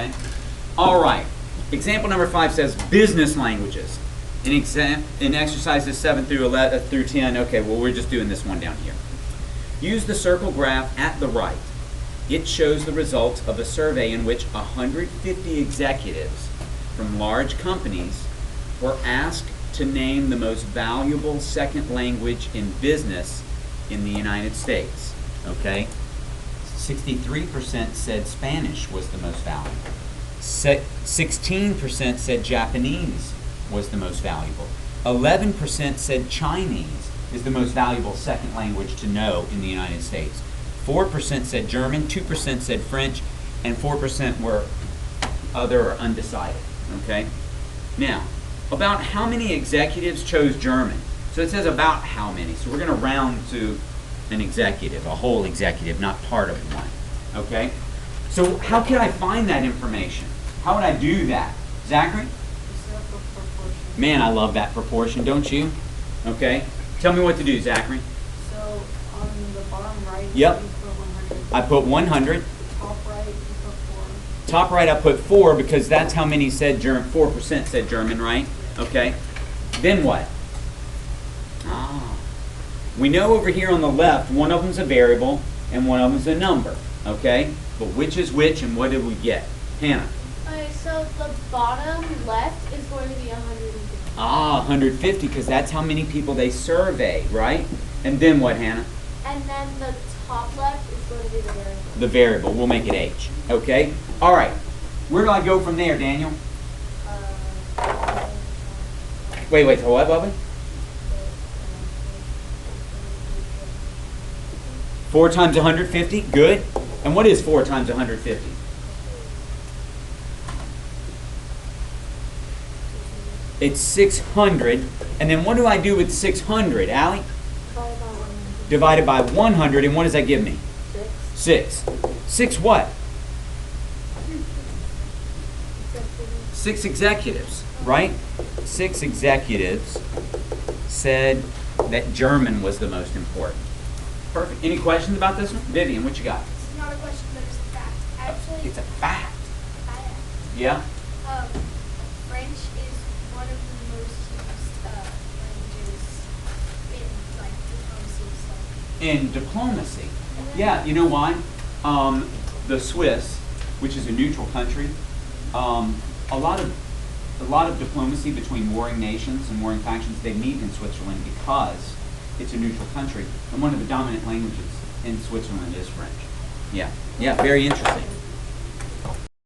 Okay. All right. Example number 5 says business languages. In exercises 7 through 10, okay, well, we're just doing this one down here. Use the circle graph at the right. It shows the results of a survey in which 150 executives from large companies were asked to name the most valuable second language in business in the United States. Okay? 63% said Spanish was the most valuable. 16% said Japanese was the most valuable. 11% said Chinese is the most valuable second language to know in the United States. 4% said German, 2% said French, and 4% were other or undecided. Okay? Now, about how many executives chose German? So it says about how many. So we're going to round to an executive, a whole executive, not part of one. Okay? So how can I find that information? How would I do that? Zachary? Man, I love that proportion, don't you? Okay. Tell me what to do, Zachary. So on the bottom right, yep. You put 100. I put 100. Top right, you put 4. Top right, I put 4 because that's how many said German. 4% said German, right? Okay. Then what? We know over here on the left, one of them's a variable and one of them's a number. Okay. But which is which, and what did we get? Hannah. Okay, so the bottom left is going to be 150. 150, because that's how many people they surveyed, right? And then what, Hannah? And then the top left is going to be the variable. The variable. We'll make it H. Okay? All right. Where do I go from there, Daniel? Wait. So what, Bubba? 4 times 150? Good. And what is 4 times 150? It's 600. And then what do I do with 600, Allie? Divided by 100. And what does that give me? 6. 6 what? 6 executives, right? 6 executives said that German was the most important. Perfect. Any questions about this one? Vivian, what you got? It's not a question, but it's a fact. Actually, It's a fact. fact. Yeah? French is one of the most used languages in like diplomacy stuff. In diplomacy. Yeah, you know why? The Swiss, which is a neutral country, a lot of diplomacy between warring nations and warring factions, they meet in Switzerland because it's a neutral country, and one of the dominant languages in Switzerland is French. Yeah, very interesting.